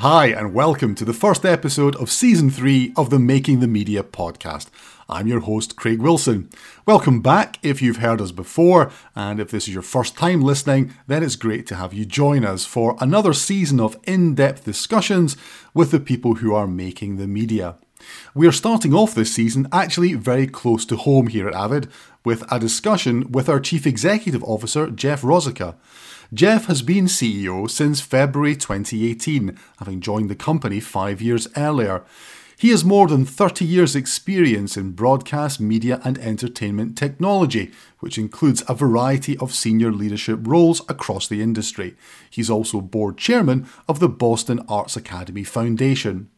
Hi, and welcome to the first episode of Season 3 of the Making the Media podcast. I'm your host, Craig Wilson. Welcome back if you've heard us before, and if this is your first time listening, then it's great to have you join us for another season of in-depth discussions with the people who are making the media. We are starting off this season actually very close to home here at Avid, with a discussion with our Chief Executive Officer, Jeff Rosica. Jeff has been CEO since February 2018, having joined the company 5 years earlier. He has more than 30 years' experience in broadcast, media and entertainment technology, which includes a variety of senior leadership roles across the industry. He's also board chairman of the Boston Arts Academy Foundation.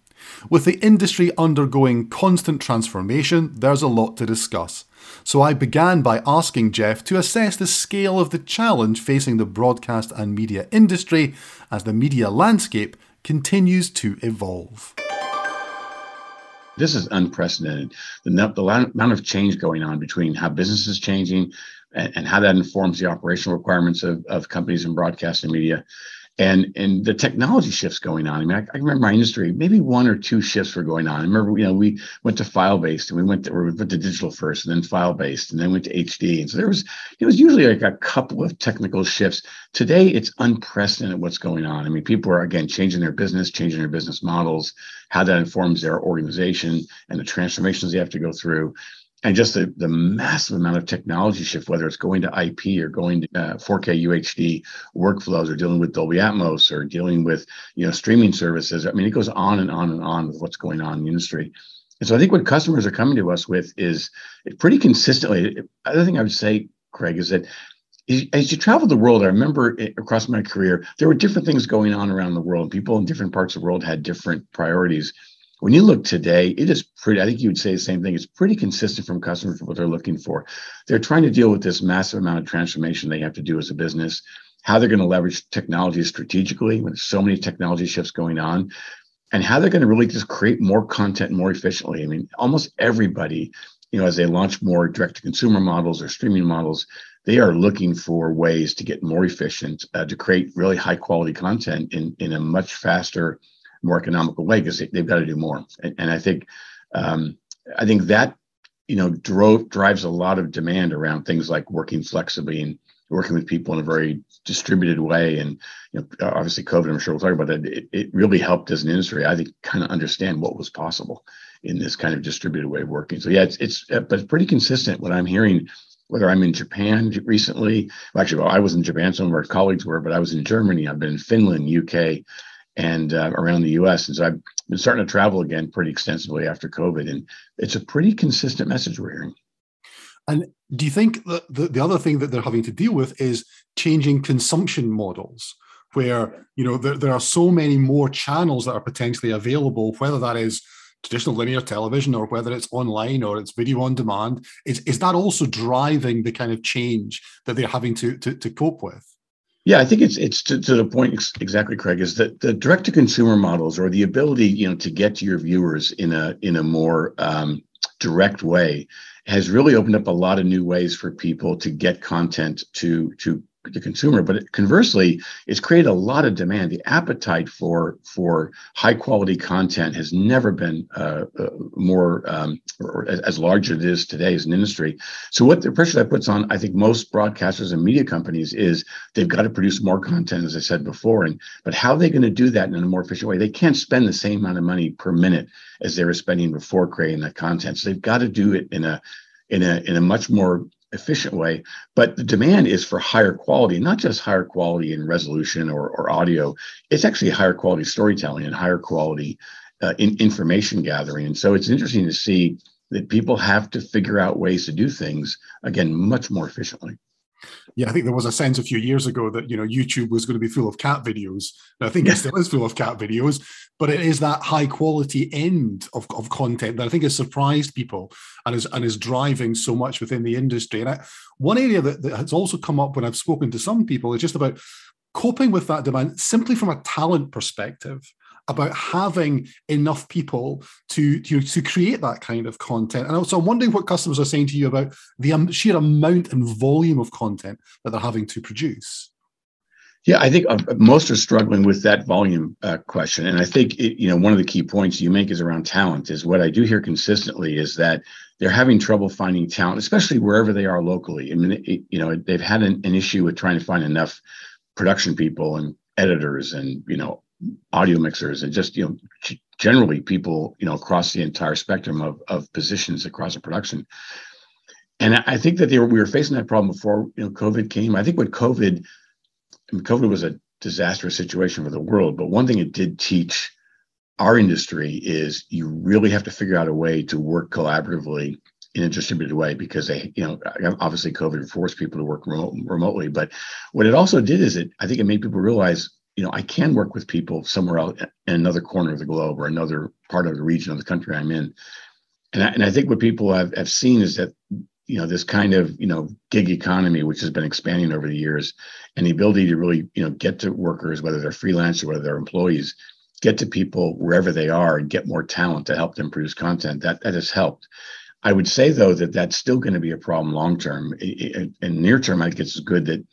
With the industry undergoing constant transformation, there's a lot to discuss. So I began by asking Jeff to assess the scale of the challenge facing the broadcast and media industry as the media landscape continues to evolve. This is unprecedented. The amount of change going on between how business is changing and how that informs the operational requirements of companies in broadcast and media. And the technology shifts going on. I mean, I remember my industry, maybe one or two shifts were going on. I remember, we went to file-based and we went to digital first and then file-based and then went to HD. And so it was usually like a couple of technical shifts. Today, it's unprecedented what's going on. I mean, people are, again, changing their business models, how that informs their organization and the transformations they have to go through. And just the massive amount of technology shift, whether it's going to IP or going to 4K UHD workflows or dealing with Dolby Atmos or dealing with, streaming services. I mean, it goes on and on and on with what's going on in the industry. And so I think what customers are coming to us with is pretty consistently. Other thing I would say, Craig, is that as you travel the world, I remember across my career, there were different things going on around the world. People in different parts of the world had different priorities. When you look today, it is pretty, I think you would say the same thing. It's pretty consistent from customers for what they're looking for. They're trying to deal with this massive amount of transformation they have to do as a business, how they're going to leverage technology strategically when there's so many technology shifts going on, and how they're going to really just create more content more efficiently. I mean, almost everybody, as they launch more direct-to-consumer models or streaming models, they are looking for ways to get more efficient, to create really high-quality content in a much faster, more economical way, because they've got to do more. And I think that drives a lot of demand around things like working flexibly and working with people in a very distributed way. And obviously COVID, I'm sure we'll talk about that. It really helped as an industry, I think, kind of understand what was possible in this kind of distributed way of working. So yeah, but it's pretty consistent what I'm hearing. Whether I'm in Japan recently, I was in Japan, some of our colleagues were, but I was in Germany, I've been in Finland, UK, and around the US. And so I've been starting to travel again pretty extensively after COVID. And it's a pretty consistent message we're hearing. And do you think that the other thing that they're having to deal with is changing consumption models, where, there are so many more channels that are potentially available, whether that is traditional linear television or whether it's online or it's video on demand? Is that also driving the kind of change that they're having to cope with? Yeah, I think it's to the point exactly, Craig, is that the direct-to-consumer models, or the ability, to get to your viewers in a more direct way, has really opened up a lot of new ways for people to get content to the consumer. But conversely, it's created a lot of demand. The appetite for high quality content has never been more or as large as it is today as an industry. So what the pressure that puts on, I think, most broadcasters and media companies is they've got to produce more content, as I said before. But how are they going to do that in a more efficient way? They can't spend the same amount of money per minute as they were spending before creating that content. So they've got to do it in a much more efficient way. But the demand is for higher quality, not just higher quality in resolution or audio. It's actually higher quality storytelling and higher quality information gathering. And so it's interesting to see that people have to figure out ways to do things, again, much more efficiently. Yeah, I think there was a sense a few years ago that, YouTube was going to be full of cat videos. And I think it still is full of cat videos, but it is that high quality end of content that I think has surprised people and is driving so much within the industry. And one area that has also come up when I've spoken to some people is just about coping with that demand simply from a talent perspective, about having enough people to create that kind of content. And also I'm wondering what customers are saying to you about the sheer amount and volume of content that they're having to produce. Yeah, I think most are struggling with that volume question. And I think, one of the key points you make is around talent. Is what I do hear consistently is that they're having trouble finding talent, especially wherever they are locally. I mean, they've had an issue with trying to find enough production people and editors and, audio mixers and just, generally people, across the entire spectrum of positions across a production. And I think that we were facing that problem before, COVID came. I think COVID was a disastrous situation for the world, but one thing it did teach our industry is you really have to figure out a way to work collaboratively in a distributed way, because obviously COVID forced people to work remotely. But what it also did is I think it made people realize, I can work with people somewhere else in another corner of the globe or another part of the region of the country I'm in. And I think what people have seen is that, this kind of, gig economy, which has been expanding over the years, and the ability to really, get to workers, whether they're freelance or whether they're employees, get to people wherever they are and get more talent to help them produce content, that has helped. I would say, though, that that's still going to be a problem long term. In near term, I think it's good that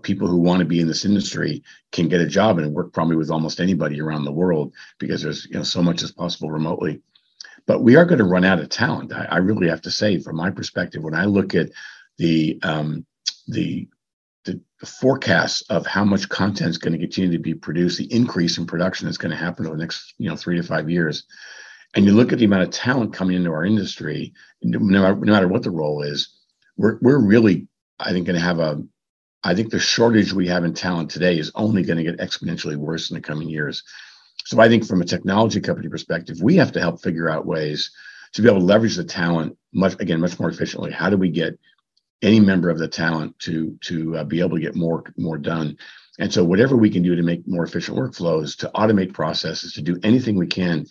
people who want to be in this industry can get a job and work probably with almost anybody around the world, because there's so much as possible remotely. But we are going to run out of talent. I really have to say, from my perspective, when I look at the forecasts of how much content is going to continue to be produced, the increase in production that's going to happen over the next 3 to 5 years, and you look at the amount of talent coming into our industry, no matter what the role is, we're really, I think, going to have I think the shortage we have in talent today is only going to get exponentially worse in the coming years. So I think from a technology company perspective, we have to help figure out ways to be able to leverage the talent much more efficiently. How do we get any member of the talent to be able to get more done? And so whatever we can do to make more efficient workflows, to automate processes, to do anything we can.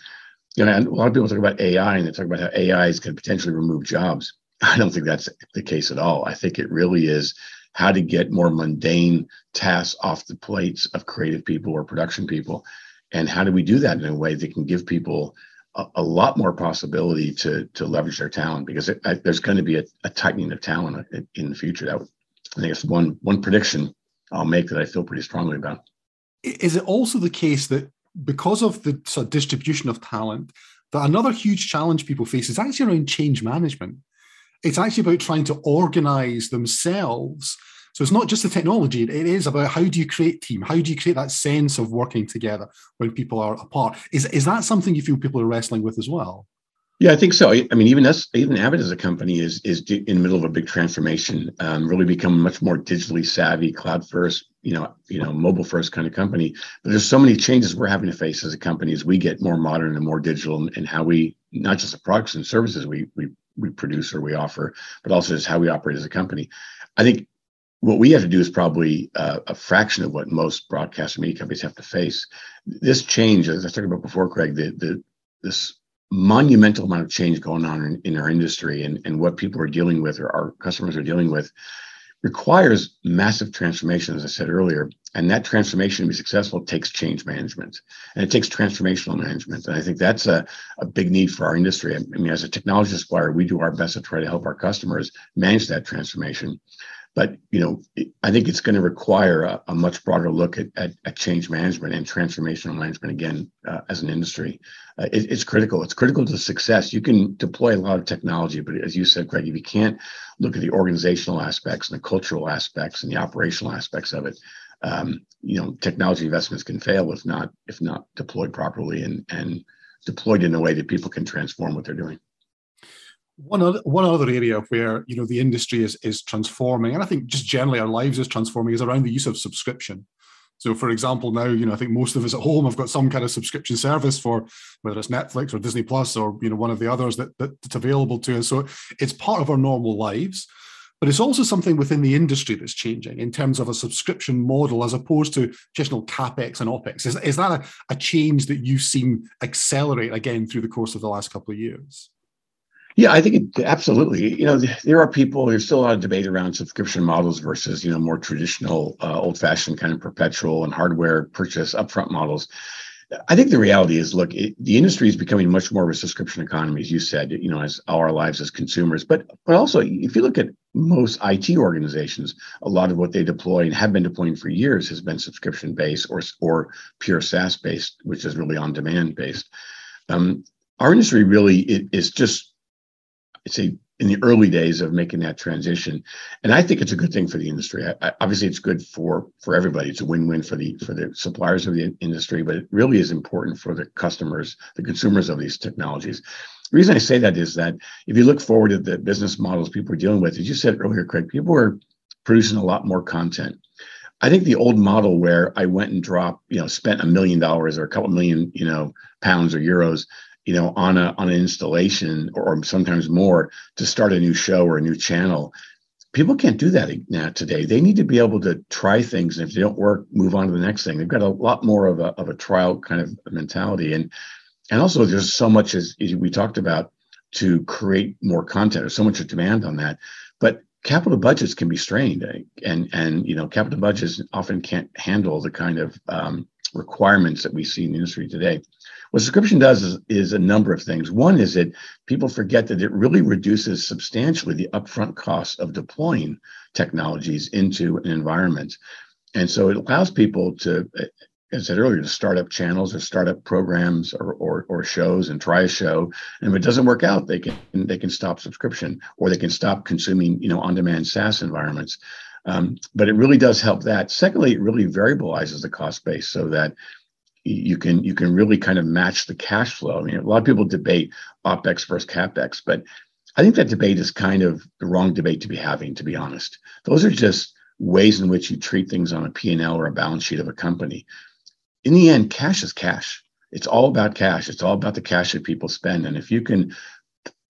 And a lot of people talk about AI, and they talk about how AI can potentially remove jobs. I don't think that's the case at all. I think it really is how to get more mundane tasks off the plates of creative people or production people. And how do we do that in a way that can give people a lot more possibility to leverage their talent? Because there's going to be a tightening of talent in the future. I think it's one prediction I'll make that I feel pretty strongly about. Is it also the case that because of the sort of distribution of talent, that another huge challenge people face is actually around change management? It's actually about trying to organize themselves. So it's not just the technology, it is about how do you create team? How do you create that sense of working together when people are apart? Is that something you feel people are wrestling with as well? Yeah, I think so. I mean, even Avid as a company is in the middle of a big transformation, really become much more digitally savvy, cloud first, mobile first kind of company. But there's so many changes we're having to face as a company as we get more modern and more digital, and how we, not just the products and services we produce or we offer, but also just how we operate as a company. I think what we have to do is probably a fraction of what most broadcast and media companies have to face. This change, as I talked about before, Craig, this monumental amount of change going on in our industry and what people are dealing with, or our customers are dealing with, requires massive transformation, as I said earlier. And that transformation, to be successful, takes change management, and it takes transformational management. And I think that's a big need for our industry. I mean, as a technology supplier, we do our best to try to help our customers manage that transformation. But I think it's going to require a much broader look at change management and transformational management again as an industry. It's critical. It's critical to success. You can deploy a lot of technology, but as you said, Craig, if you can't look at the organizational aspects and the cultural aspects and the operational aspects of it, technology investments can fail if not deployed properly and deployed in a way that people can transform what they're doing. One other area where the industry is transforming, and I think just generally our lives is transforming, is around the use of subscription. So, for example, now I think most of us at home have got some kind of subscription service for whether it's Netflix or Disney Plus or one of the others that's available to us. So it's part of our normal lives, but it's also something within the industry that's changing in terms of a subscription model as opposed to traditional CapEx and OpEx. Is that a change that you've seen accelerate again through the course of the last couple of years? Yeah, I think absolutely. There's still a lot of debate around subscription models versus, more traditional, old-fashioned kind of perpetual and hardware purchase upfront models. I think the reality is, look, the industry is becoming much more of a subscription economy, as you said, as our lives as consumers. But also, if you look at most IT organizations, a lot of what they deploy and have been deploying for years has been subscription based or pure SaaS based, which is really on demand based. Our industry really is just, I'd say, in the early days of making that transition, and I think it's a good thing for the industry. Obviously, it's good for everybody. It's a win-win for the suppliers of the industry, but it really is important for the customers, the consumers of these technologies. The reason I say that is that if you look forward at the business models people are dealing with, as you said earlier, Craig, people are producing a lot more content. I think the old model where I went and spent $1 million or a couple million, pounds or euros, on an installation or sometimes more to start a new show or a new channel. People can't do that now today. They need to be able to try things, and if they don't work, move on to the next thing. They've got a lot more of a trial kind of mentality, and also there's so much, as we talked about, to create more content. There's so much demand on that, but capital budgets can be strained, and capital budgets often can't handle the kind of requirements that we see in the industry today. What subscription does is a number of things. One is that people forget that it really reduces substantially the upfront cost of deploying technologies into an environment. And so it allows people to, as I said earlier, to start up channels or start up programs or shows and try a show. And if it doesn't work out, they can stop subscription, or they can stop consuming, on-demand SaaS environments. But it really does help that. Secondly, it really variabilizes the cost base so that you can really kind of match the cash flow. I mean, a lot of people debate OpEx versus CapEx, but I think that debate is kind of the wrong debate to be having, to be honest. Those are just ways in which you treat things on a P&L or a balance sheet of a company. In the end, cash is cash. It's all about cash. It's all about the cash that people spend. And if you can,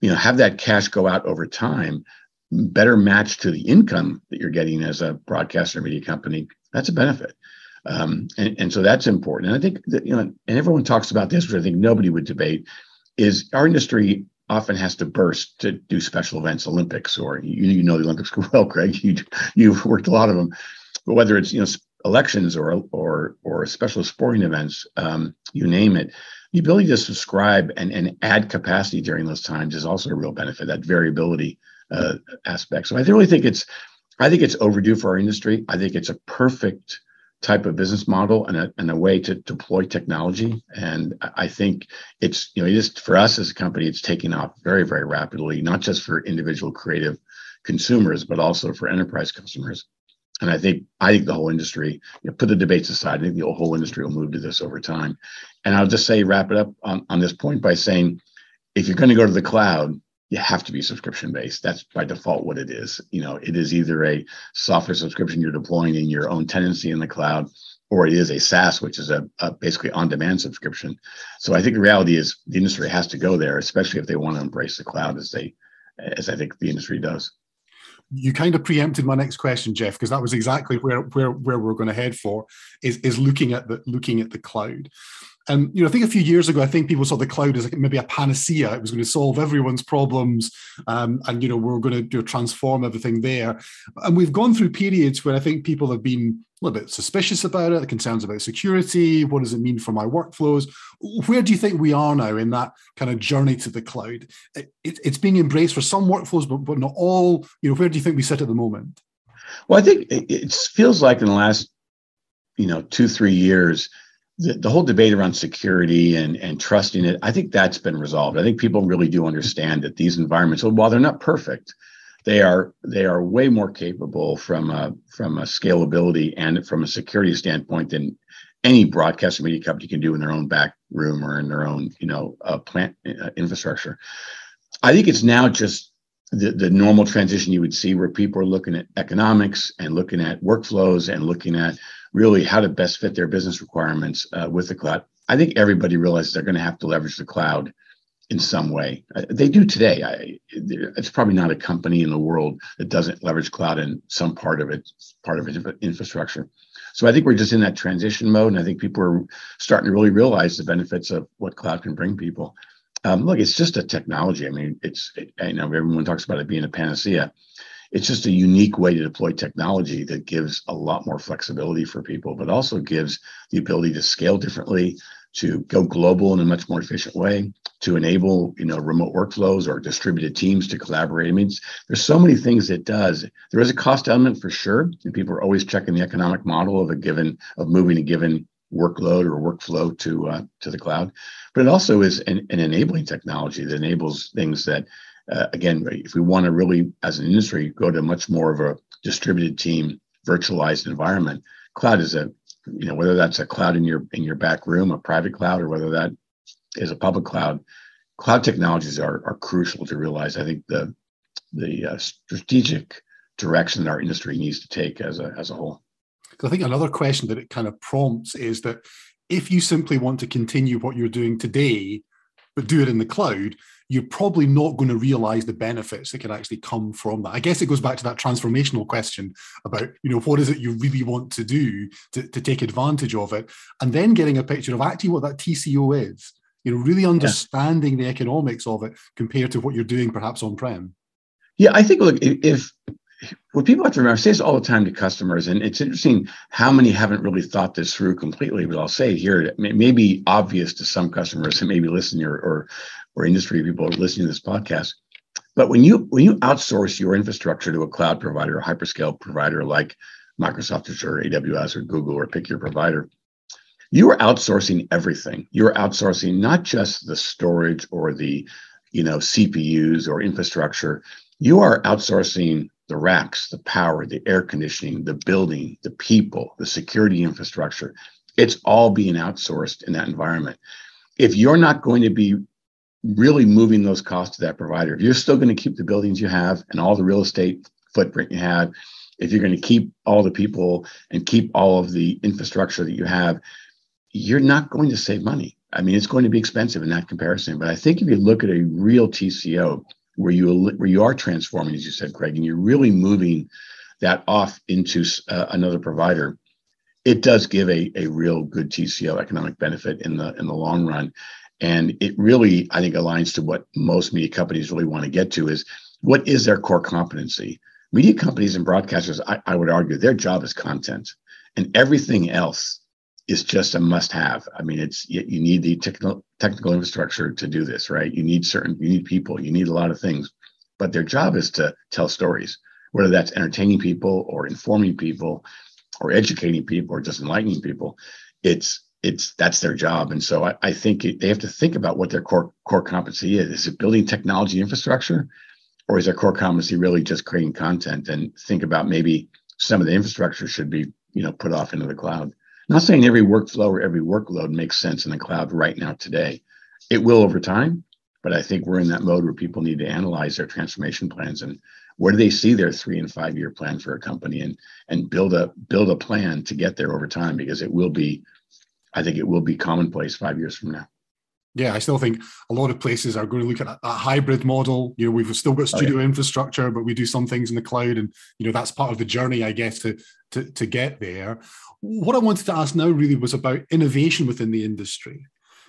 have that cash go out over time, better match to the income that you're getting as a broadcaster media company, that's a benefit. And so that's important. And I think that, and everyone talks about this, which I think nobody would debate, is our industry often has to burst to do special events, Olympics, or the Olympics well, Craig. You've worked a lot of them, but whether it's elections or special sporting events, you name it, the ability to subscribe and add capacity during those times is also a real benefit. That variability aspect. So I really think it's overdue for our industry. I think it's a perfect type of business model and a way to deploy technology. And I think it's, just for us as a company, it's taking off very, very rapidly, not just for individual creative consumers, but also for enterprise customers. And I think the whole industry, put the debates aside, I think the whole industry will move to this over time. And I'll just wrap it up on this point by saying, if you're going to go to the cloud, you have to be subscription based. That's by default what it is. It is either a software subscription you're deploying in your own tenancy in the cloud, or it is a SaaS, which is a basically on-demand subscription. So I think the reality is the industry has to go there, especially if they want to embrace the cloud as I think the industry does. You kind of preempted my next question, Jeff, because that was exactly where we're going to head for, is looking at the cloud. And I think a few years ago, I think people saw the cloud as maybe a panacea. It was going to solve everyone's problems, and we're going to transform everything there. And we've gone through periods where I think people have been a little bit suspicious about it, concerns about security. What does it mean for my workflows? Where do you think we are now in that kind of journey to the cloud? It's being embraced for some workflows, but not all. Where do you think we sit at the moment? Well, I think it feels like in the last 2-3 years, the whole debate around security and trusting it, I think that's been resolved. I think people really do understand that these environments, while they're not perfect, they are way more capable from a scalability and from a security standpoint than any broadcast media company can do in their own back room or in their own plant infrastructure. I think it's now just the normal transition you would see, where people are looking at economics and looking at workflows and looking at really how to best fit their business requirements with the cloud. I think everybody realizes they're going to have to leverage the cloud in some way. They do today. It's probably not a company in the world that doesn't leverage cloud in some part of its infrastructure. So I think we're just in that transition mode, and I think people are starting to really realize the benefits of what cloud can bring people. Look, it's just a technology. I mean, everyone talks about it being a panacea. It's just a unique way to deploy technology that gives a lot more flexibility for people, but also gives the ability to scale differently, to go global in a much more efficient way, to enable, remote workflows or distributed teams to collaborate. I mean, there's so many things it does. There is a cost element for sure, and people are always checking the economic model of moving a given workload or workflow to the cloud. But it also is an enabling technology that enables things that, again, if we want to really, as an industry, go to much more of a distributed team, virtualized environment, cloud is whether that's a cloud in your back room, a private cloud, or whether that is a public cloud, cloud technologies are crucial to realize. I think the strategic direction that our industry needs to take as a whole. I think another question that it kind of prompts is that if you simply want to continue what you're doing today, but do it in the cloud, you're probably not going to realize the benefits that can actually come from that. I guess it goes back to that transformational question about, what is it you really want to do to take advantage of it? And then getting a picture of actually what that TCO is, really understanding the economics of it compared to what you're doing perhaps on-prem. Yeah, I think, look, what people have to remember, I say this all the time to customers, and it's interesting how many haven't really thought this through completely, but I'll say it here, it may be obvious to some customers that maybe listen or industry people listening to this podcast. But when you outsource your infrastructure to a cloud provider, a hyperscale provider like Microsoft Azure, AWS, or Google, or pick your provider, you are outsourcing everything. You're outsourcing not just the storage or the CPUs or infrastructure. You are outsourcing the racks, the power, the air conditioning, the building, the people, the security infrastructure. It's all being outsourced in that environment. If you're not going to be really moving those costs to that provider, if you're still going to keep the buildings you have and all the real estate footprint you have, if you're going to keep all the people and keep all of the infrastructure that you have, you're not going to save money. I mean, it's going to be expensive in that comparison. But I think if you look at a real TCO, where you are transforming, as you said, Craig, and you're really moving that off into another provider, it does give a real good TCO, economic benefit in the long run. And it really, I think, aligns to what most media companies really want to get to is, what is their core competency? Media companies and broadcasters, I would argue, their job is content, and everything else is just a must-have. I mean, you need the technical infrastructure to do this, right? You need people, you need a lot of things, but their job is to tell stories, whether that's entertaining people or informing people or educating people or just enlightening people. That's their job. And so I think they have to think about what their core competency is. Is it building technology infrastructure, or is their core competency really just creating content? And think about maybe some of the infrastructure should be, put off into the cloud. I'm not saying every workflow or every workload makes sense in the cloud right now today. It will over time, but I think we're in that mode where people need to analyze their transformation plans and where do they see their 3 and 5 year plan for a company, and build a plan to get there over time, because I think it will be commonplace 5 years from now. Yeah, I still think a lot of places are going to look at a hybrid model. We've still got studio infrastructure, but we do some things in the cloud, and that's part of the journey, I guess, to get there. What I wanted to ask now really was about innovation within the industry,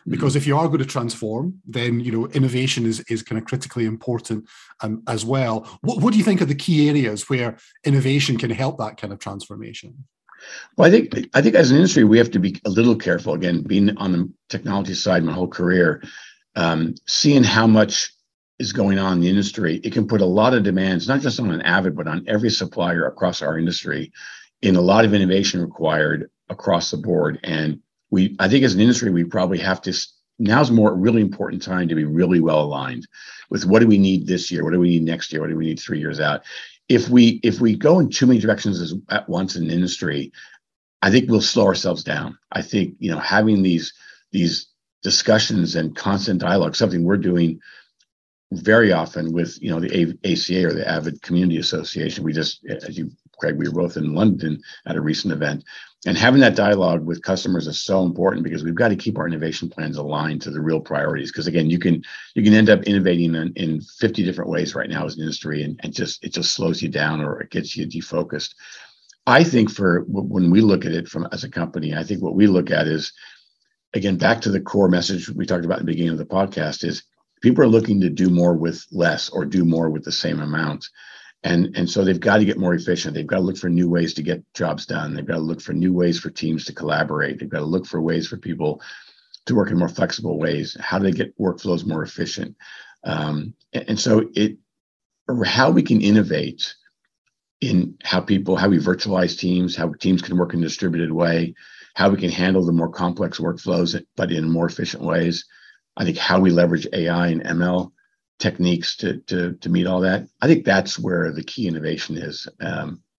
because if you are going to transform, then innovation is kind of critically important as well. What do you think are the key areas where innovation can help that kind of transformation? Well, I think as an industry, we have to be a little careful. Again, being on the technology side my whole career, seeing how much is going on in the industry, it can put a lot of demands, not just on an Avid, but on every supplier across our industry, in a lot of innovation required across the board. And I think as an industry, we probably have to, now's a really important time to be really well aligned with what do we need this year? What do we need next year? What do we need 3 years out? If we go in too many directions at once in the industry, I think we'll slow ourselves down. I think, having these discussions and constant dialogue, something we're doing very often with, the ACA, or the Avid Community Association. We just, Craig, we were both in London at a recent event, and having that dialogue with customers is so important, because we've got to keep our innovation plans aligned to the real priorities. Because again, you can end up innovating in 50 different ways right now as an industry, and it just slows you down, or it gets you defocused. I think when we look at it as a company, I think what we look at is, again, back to the core message we talked about at the beginning of the podcast, is people are looking to do more with less, or do more with the same amount. And so they've got to get more efficient. They've got to look for new ways to get jobs done. They've got to look for new ways for teams to collaborate. They've got to look for ways for people to work in more flexible ways? How do they get workflows more efficient? And so or how we can innovate in how we virtualize teams, how teams can work in a distributed way, how we can handle the more complex workflows, but in more efficient ways. I think how we leverage AI and ML techniques to meet all that. I think that's where the key innovation is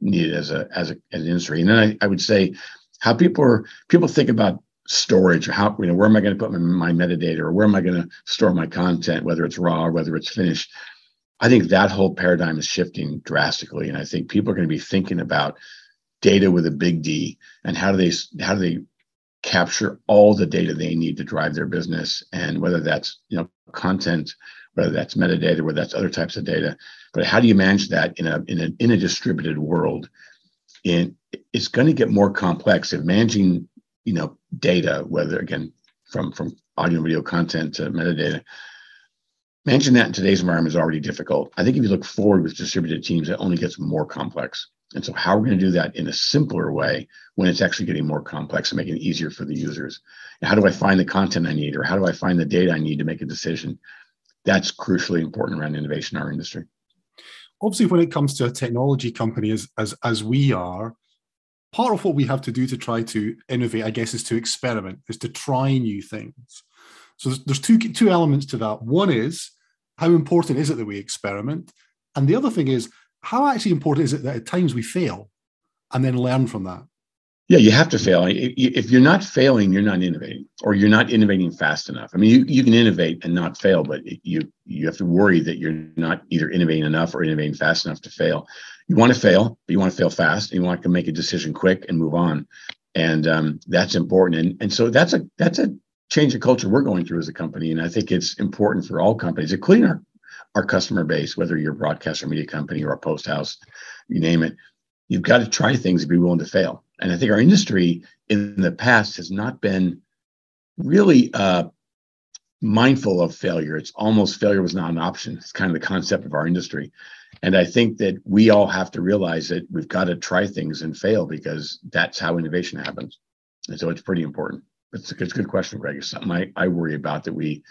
needed as an industry. And then I would say how people think about storage, or how, where am I going to put my metadata, or where am I going to store my content, whether it's raw or whether it's finished. I think that whole paradigm is shifting drastically, and I think people are going to be thinking about data with a big D, and how do they capture all the data they need to drive their business, and whether that's content, whether that's metadata, whether that's other types of data. But how do you manage that in a distributed world? And it's going to get more complex. If managing data, whether again from audio and video content to metadata, managing that in today's environment is already difficult. I think if you look forward with distributed teams, it only gets more complex. And so how are we going to do that in a simpler way when it's actually getting more complex and making it easier for the users? And how do I find the content I need, or how do I find the data I need to make a decision? That's crucially important around innovation in our industry. Obviously, when it comes to a technology company as we are, part of what we have to do to try to innovate, I guess, is to experiment, is to try new things. So there's two elements to that. One is, how important is it that we experiment? And the other thing is, how actually important is it that at times we fail and then learn from that? Yeah, you have to fail. If you're not failing, you're not innovating, or you're not innovating fast enough. I mean, you can innovate and not fail, but you have to worry that you're not either innovating enough or innovating fast enough to fail. You want to fail, but you want to fail fast, and you want to make a decision quick and move on. And that's important. And so that's a change of culture we're going through as a company. And I think it's important for all companies, including our customer base, whether you're a broadcast or media company or a post house, you name it. You've got to try things and be willing to fail. And I think our industry in the past has not been really mindful of failure. It's almost failure was not an option. It's kind of the concept of our industry. And I think that we all have to realize that we've got to try things and fail, because that's how innovation happens. And so it's pretty important. It's a good question, Greg. It's something I worry about, that we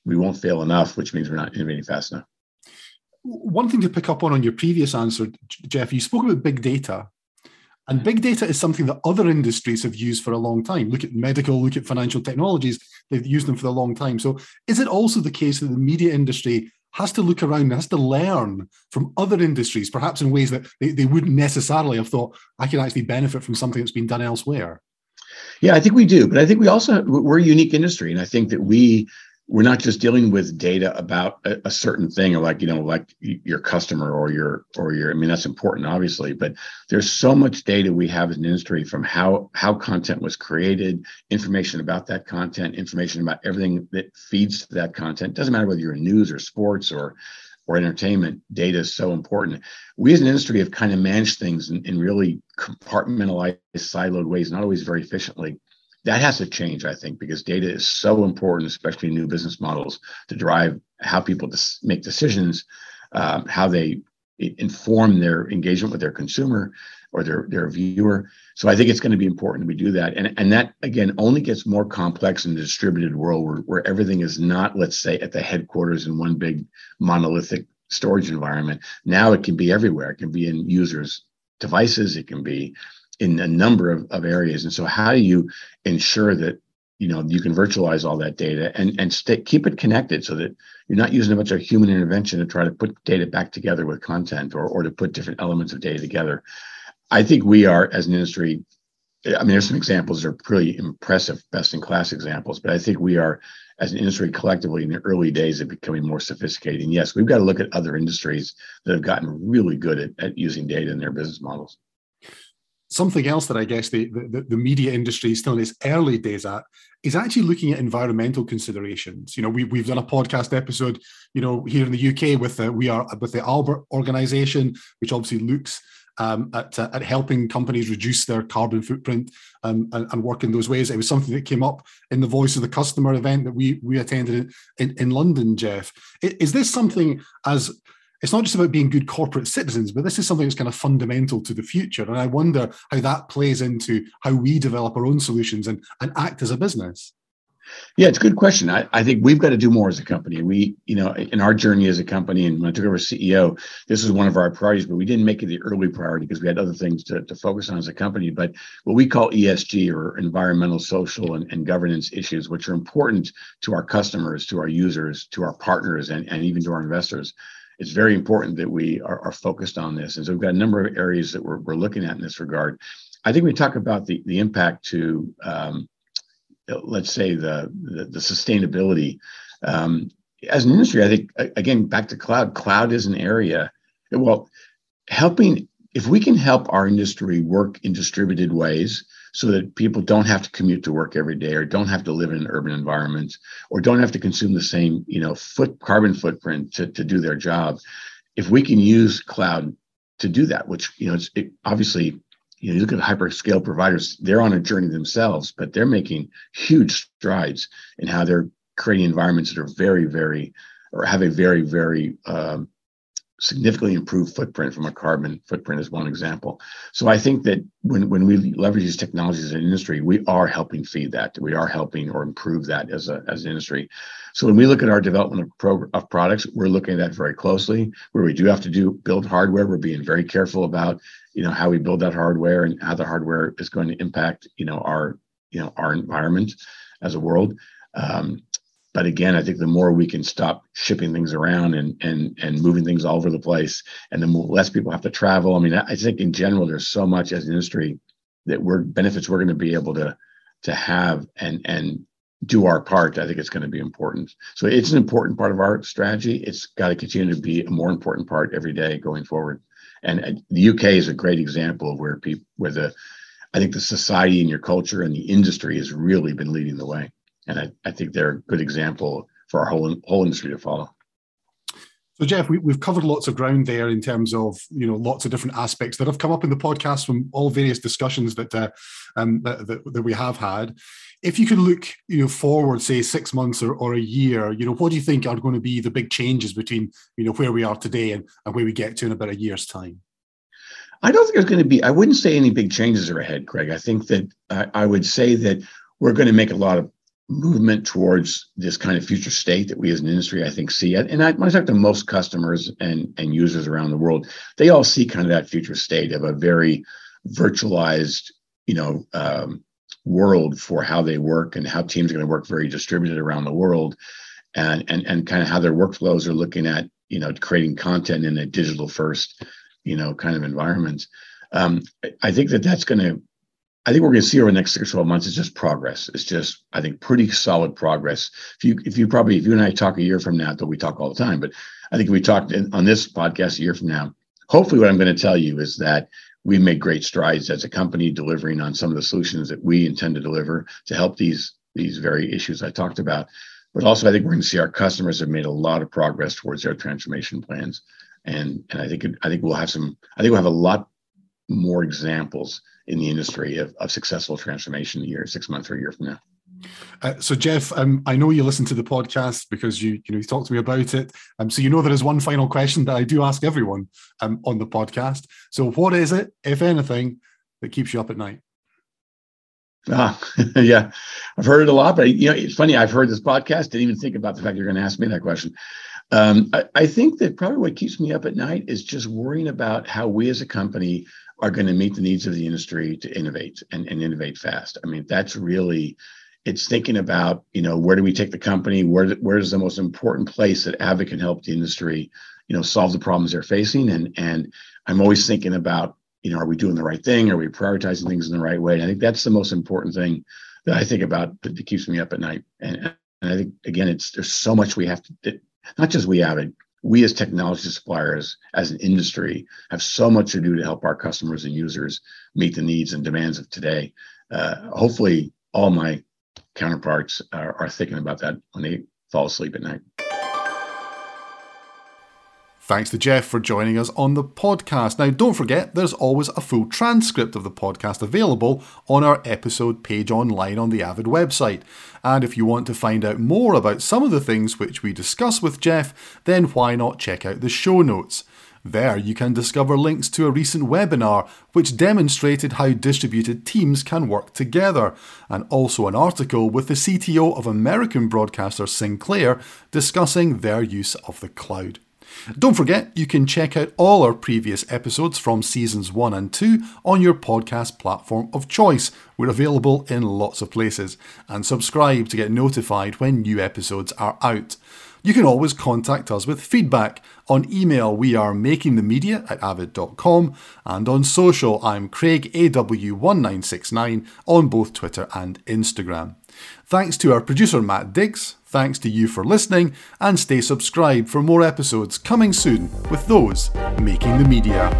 won't fail enough, which means we're not innovating fast enough. One thing to pick up on your previous answer, Jeff, you spoke about big data. And big data is something that other industries have used for a long time. Look at medical, look at financial technologies. They've used them for a long time. So is it also the case that the media industry has to look around and has to learn from other industries, perhaps in ways that they wouldn't necessarily have thought, I can actually benefit from something that's been done elsewhere? Yeah, I think we do. But I think we're a unique industry. And I think that we're not just dealing with data about a certain thing, or like your customer or your, I mean, that's important, obviously, but there's so much data we have as an industry, from how content was created, information about that content, information about everything that feeds to that content. It doesn't matter whether you're in news or sports or entertainment. Data is so important. We as an industry have kind of managed things in really compartmentalized, siloed ways, not always very efficiently. That has to change, I think, because data is so important, especially in new business models, to drive how people make decisions, how they inform their engagement with their consumer or their viewer. So I think it's going to be important that we do that. And that, again, only gets more complex in the distributed world where everything is not, let's say, at the headquarters in one big monolithic storage environment. Now it can be everywhere. It can be in users' devices. It can be in a number of areas. And so how do you ensure that you can virtualize all that data and keep it connected, so that you're not using a bunch of human intervention to try to put data back together with content, or to put different elements of data together? I think we are, as an industry, I mean, there's some examples that are pretty impressive, best-in-class examples, but I think we are, as an industry, collectively in the early days of becoming more sophisticated. And yes, we've got to look at other industries that have gotten really good at using data in their business models. Something else that I guess the media industry is still in its early days at is actually looking at environmental considerations. We've done a podcast episode, here in the UK with the Albert organization, which obviously looks at helping companies reduce their carbon footprint and work in those ways. It was something that came up in the Voice of the Customer event that we attended in London, Jeff. Is this something it's not just about being good corporate citizens, but this is something that's kind of fundamental to the future. And I wonder how that plays into how we develop our own solutions and act as a business. Yeah, it's a good question. I think we've got to do more as a company. We, in our journey as a company, and when I took over as CEO, this was one of our priorities, but we didn't make it the early priority because we had other things to focus on as a company. But what we call ESG, or environmental, social, and governance issues, which are important to our customers, to our users, to our partners, and even to our investors. It's very important that we are focused on this. And so we've got a number of areas that we're looking at in this regard. I think we talk about the impact to, let's say, the sustainability. As an industry, I think, again, back to cloud is an area, well, if we can help our industry work in distributed ways so that people don't have to commute to work every day, or don't have to live in an urban environment, or don't have to consume the same, carbon footprint to do their job. If we can use cloud to do that, which, obviously, you look at hyperscale providers, they're on a journey themselves, but they're making huge strides in how they're creating environments that are very, very, or have a very, very significantly improved footprint from a carbon footprint, is one example. So I think that when we leverage these technologies as an industry, we are helping feed that. We are helping or improve that as an industry. So when we look at our development of products, we're looking at that very closely. Where we do have to build hardware, we're being very careful about how we build that hardware and how the hardware is going to impact our environment as a world. But again, I think the more we can stop shipping things around and moving things all over the place, and the less people have to travel. I mean, I think in general, there's so much as an industry that benefits we're going to be able to have and do our part. I think it's going to be important. So it's an important part of our strategy. It's got to continue to be a more important part every day going forward. And the UK is a great example of where I think the society and your culture and the industry has really been leading the way. And I think they're a good example for our whole industry to follow. So, Jeff, we've covered lots of ground there in terms of lots of different aspects that have come up in the podcast from all various discussions that we have had. If you could look forward, say 6 months or a year, what do you think are going to be the big changes between where we are today and where we get to in about a year's time? I don't think there's going to be. I wouldn't say any big changes are ahead, Craig. I think that I would say that we're going to make a lot of movement towards this kind of future state that we as an industry, I think, see it. And when I talk to most customers and users around the world, they all see kind of that future state of a very virtualized, world for how they work and how teams are going to work very distributed around the world, and kind of how their workflows are looking at, creating content in a digital first, kind of environment. I think that's going to, I think we're going to see over the next 6 or 12 months is just progress. It's just, I think, pretty solid progress. If you and I talk a year from now, though we talk all the time, but I think if we talked on this podcast a year from now, hopefully what I'm going to tell you is that we've made great strides as a company delivering on some of the solutions that we intend to deliver to help these very issues I talked about. But also, I think we're going to see our customers have made a lot of progress towards their transformation plans. And I think we'll have a lot more examples in the industry of successful transformation 6 months or a year from now. So Jeff, I know you listen to the podcast because you talked to me about it. So there is one final question that I do ask everyone on the podcast. So what is it, if anything, that keeps you up at night? Yeah, I've heard it a lot, but it's funny. I've heard this podcast, didn't even think about the fact you're going to ask me that question. I think that probably what keeps me up at night is just worrying about how we as a company are going to meet the needs of the industry to innovate and innovate fast. I mean, that's really, it's thinking about, where do we take the company? Where's the most important place that Avid can help the industry, solve the problems they're facing? And I'm always thinking about, are we doing the right thing? Are we prioritizing things in the right way? And I think that's the most important thing that I think about that keeps me up at night. And I think, again, there's so much we have to, not just we Avid, we as technology suppliers, as an industry, have so much to do to help our customers and users meet the needs and demands of today. Hopefully, all my counterparts are thinking about that when they fall asleep at night. Thanks to Jeff for joining us on the podcast. Now, don't forget, there's always a full transcript of the podcast available on our episode page online on the Avid website. And if you want to find out more about some of the things which we discuss with Jeff, then why not check out the show notes? There you can discover links to a recent webinar which demonstrated how distributed teams can work together, and also an article with the CTO of American broadcaster Sinclair discussing their use of the cloud. Don't forget, you can check out all our previous episodes from seasons 1 and 2 on your podcast platform of choice. We're available in lots of places. And subscribe to get notified when new episodes are out. You can always contact us with feedback. On email, we are makingthemedia@avid.com, and on social, I'm CraigAW1969 on both Twitter and Instagram. Thanks to our producer Matt Diggs, thanks to you for listening, and stay subscribed for more episodes coming soon with those making the media.